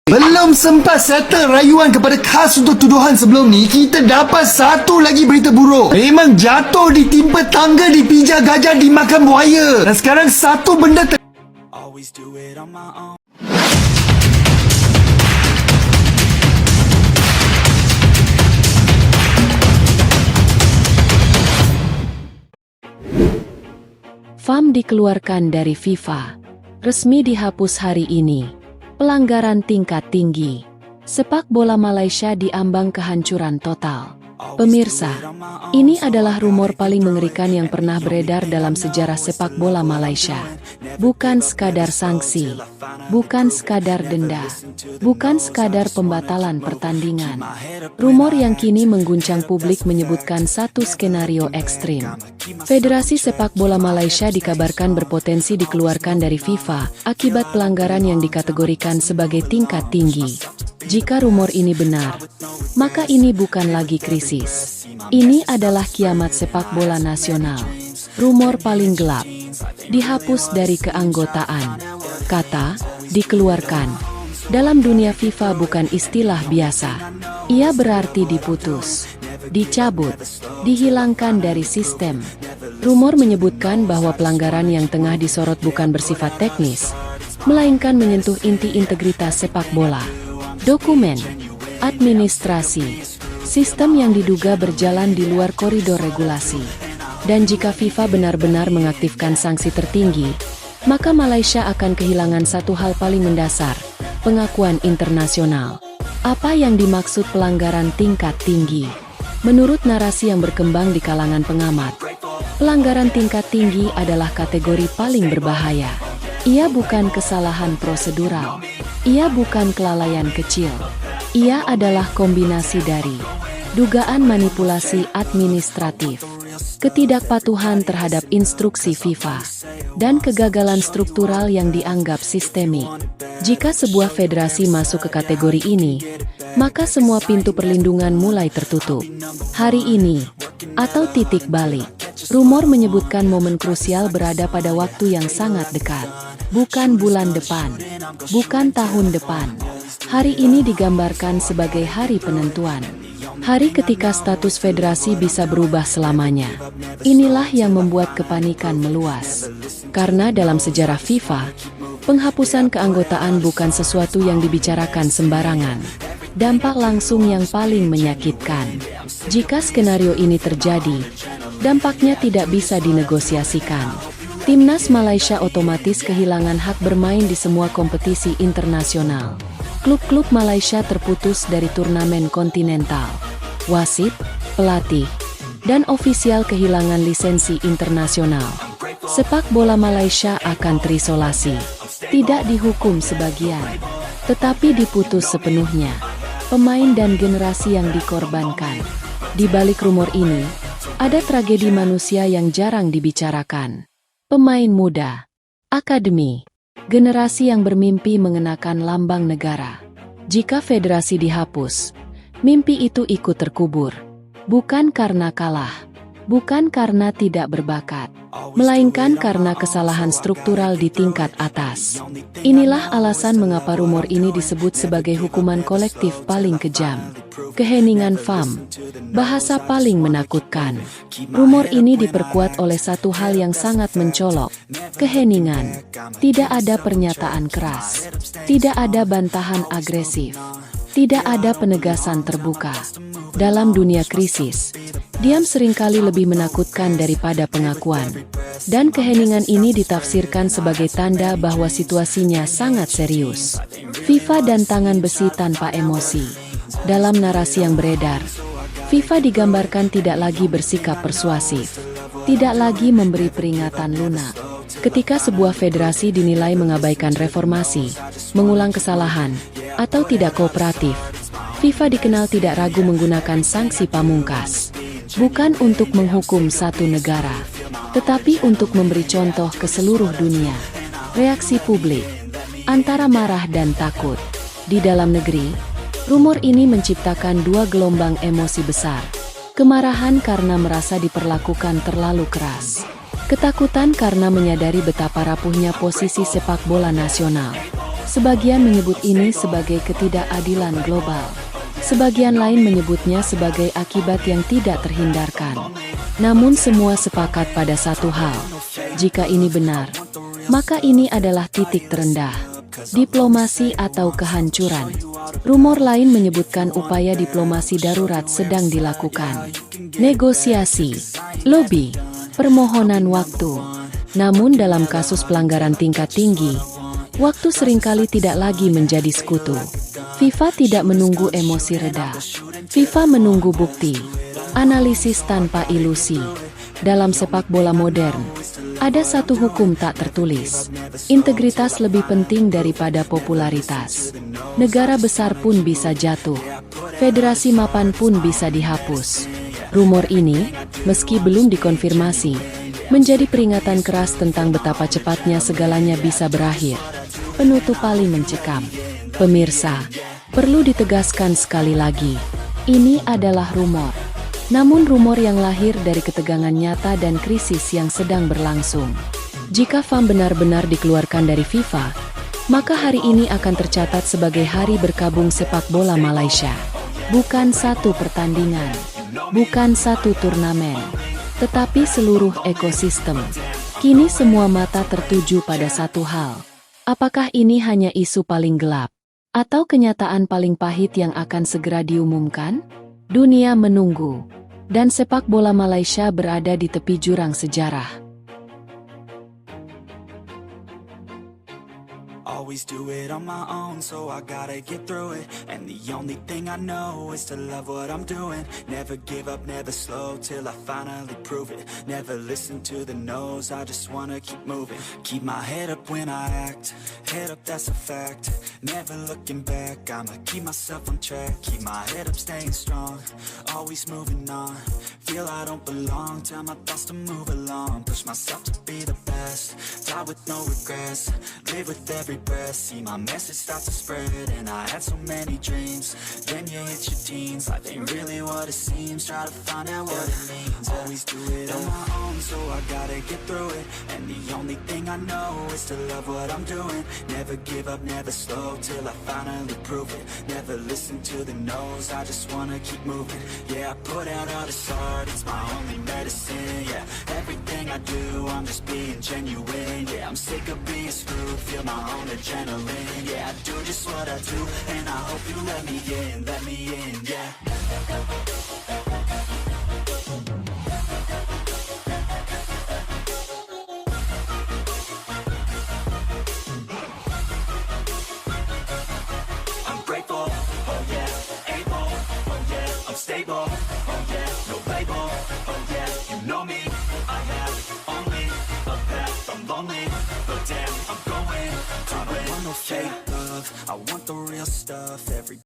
Belum sempat settle rayuan kepada khas untuk tuduhan sebelum ni, kita dapat satu lagi berita buruk. Memang jatuh ditimpa tangga, dipijak gajah, dimakan buaya. Dan sekarang satu benda FAM dikeluarkan dari FIFA. Resmi dihapus hari ini. Pelanggaran tingkat tinggi. Sepak bola Malaysia diambang kehancuran total. Pemirsa, ini adalah rumor paling mengerikan yang pernah beredar dalam sejarah sepak bola Malaysia. Bukan sekadar sanksi, bukan sekadar denda, bukan sekadar pembatalan pertandingan. Rumor yang kini mengguncang publik menyebutkan satu skenario ekstrim. Federasi Sepak Bola Malaysia dikabarkan berpotensi dikeluarkan dari FIFA akibat pelanggaran yang dikategorikan sebagai tingkat tinggi. Jika rumor ini benar, maka ini bukan lagi krisis. Ini adalah kiamat sepak bola nasional. Rumor paling gelap. Dihapus dari keanggotaan. Kata, dikeluarkan. Dalam dunia FIFA bukan istilah biasa. Ia berarti diputus, dicabut, dihilangkan dari sistem. Rumor menyebutkan bahwa pelanggaran yang tengah disorot bukan bersifat teknis, melainkan menyentuh inti integritas sepak bola. Dokumen, administrasi, sistem yang diduga berjalan di luar koridor regulasi. Dan jika FIFA benar-benar mengaktifkan sanksi tertinggi, maka Malaysia akan kehilangan satu hal paling mendasar, pengakuan internasional. Apa yang dimaksud pelanggaran tingkat tinggi? Menurut narasi yang berkembang di kalangan pengamat, pelanggaran tingkat tinggi adalah kategori paling berbahaya. Ia bukan kesalahan prosedural. Ia bukan kelalaian kecil. Ia adalah kombinasi dari dugaan manipulasi administratif, ketidakpatuhan terhadap instruksi FIFA, dan kegagalan struktural yang dianggap sistemik. Jika sebuah federasi masuk ke kategori ini, maka semua pintu perlindungan mulai tertutup. Hari ini, atau titik balik, rumor menyebutkan momen krusial berada pada waktu yang sangat dekat. Bukan bulan depan, bukan tahun depan. Hari ini digambarkan sebagai hari penentuan. Hari ketika status federasi bisa berubah selamanya. Inilah yang membuat kepanikan meluas. Karena dalam sejarah FIFA, penghapusan keanggotaan bukan sesuatu yang dibicarakan sembarangan. Dampak langsung yang paling menyakitkan. Jika skenario ini terjadi, dampaknya tidak bisa dinegosiasikan. TIMNAS Malaysia otomatis kehilangan hak bermain di semua kompetisi internasional. Klub-klub Malaysia terputus dari turnamen kontinental. Wasit, pelatih, dan ofisial kehilangan lisensi internasional. Sepak bola Malaysia akan terisolasi. Tidak dihukum sebagian, tetapi diputus sepenuhnya. Pemain dan generasi yang dikorbankan. Di balik rumor ini, ada tragedi manusia yang jarang dibicarakan. Pemain muda, akademi, generasi yang bermimpi mengenakan lambang negara. Jika federasi dihapus, mimpi itu ikut terkubur. Bukan karena kalah, bukan karena tidak berbakat, melainkan karena kesalahan struktural di tingkat atas. Inilah alasan mengapa rumor ini disebut sebagai hukuman kolektif paling kejam. Keheningan FAM, bahasa paling menakutkan. Rumor ini diperkuat oleh satu hal yang sangat mencolok. Keheningan. Tidak ada pernyataan keras. Tidak ada bantahan agresif. Tidak ada penegasan terbuka. Dalam dunia krisis, diam seringkali lebih menakutkan daripada pengakuan. Dan keheningan ini ditafsirkan sebagai tanda bahwa situasinya sangat serius. FIFA dan tangan besi tanpa emosi. Dalam narasi yang beredar, FIFA digambarkan tidak lagi bersikap persuasif, tidak lagi memberi peringatan lunak. Ketika sebuah federasi dinilai mengabaikan reformasi, mengulang kesalahan, atau tidak kooperatif, FIFA dikenal tidak ragu menggunakan sanksi pamungkas. Bukan untuk menghukum satu negara, tetapi untuk memberi contoh ke seluruh dunia. Reaksi publik, antara marah dan takut. Di dalam negeri, rumor ini menciptakan dua gelombang emosi besar. Kemarahan karena merasa diperlakukan terlalu keras. Ketakutan karena menyadari betapa rapuhnya posisi sepak bola nasional. Sebagian menyebut ini sebagai ketidakadilan global. Sebagian lain menyebutnya sebagai akibat yang tidak terhindarkan. Namun semua sepakat pada satu hal. Jika ini benar, maka ini adalah titik terendah. Diplomasi atau kehancuran. Rumor lain menyebutkan upaya diplomasi darurat sedang dilakukan. Negosiasi, lobi, permohonan waktu. Namun dalam kasus pelanggaran tingkat tinggi, waktu seringkali tidak lagi menjadi sekutu. FIFA tidak menunggu emosi reda. FIFA menunggu bukti. Analisis tanpa ilusi. Dalam sepak bola modern, ada satu hukum tak tertulis. Integritas lebih penting daripada popularitas. Negara besar pun bisa jatuh. Federasi mapan pun bisa dihapus. Rumor ini, meski belum dikonfirmasi, menjadi peringatan keras tentang betapa cepatnya segalanya bisa berakhir. Penutup paling mencekam. Pemirsa, perlu ditegaskan sekali lagi, ini adalah rumor. Namun rumor yang lahir dari ketegangan nyata dan krisis yang sedang berlangsung. Jika FAM benar-benar dikeluarkan dari FIFA, maka hari ini akan tercatat sebagai hari berkabung sepak bola Malaysia. Bukan satu pertandingan, bukan satu turnamen, tetapi seluruh ekosistem. Kini semua mata tertuju pada satu hal. Apakah ini hanya isu paling gelap? Atau kenyataan paling pahit yang akan segera diumumkan? Dunia menunggu, dan sepak bola Malaysia berada di tepi jurang sejarah. Always do it on my own, so I gotta get through it. And the only thing I know is to love what I'm doing. Never give up, never slow, till I finally prove it. Never listen to the no's, I just wanna keep moving. Keep my head up when I act, head up, that's a fact. Never looking back, I'ma keep myself on track. Keep my head up, staying strong, always moving on. Feel I don't belong, tell my thoughts to move along. Push myself to be the best, die with no regrets. Live with every breath, see my message start to spread. And I had so many dreams, then you hit your teens. Life ain't really what it seems, try to find out what it means. Always do it on my own, so I gotta get through it. And the only thing I know is to love what I'm doing. Never give up, never slow, till I finally prove it. Never listen to the no's, I just wanna keep moving. Yeah, I put out all this art, it's my only medicine. Yeah, everything I do, I'm just being genuine. Yeah, I'm sick of being screwed, feel my own adrenaline. Yeah, I do just what I do, and I hope you let me in, yeah. I'm grateful, oh yeah, able, oh yeah, I'm stable, oh yeah, no label, oh yeah, you know me, I have only a path, I'm lonely, but damn, I'm going. I don't want no fake love, I want the real stuff. Every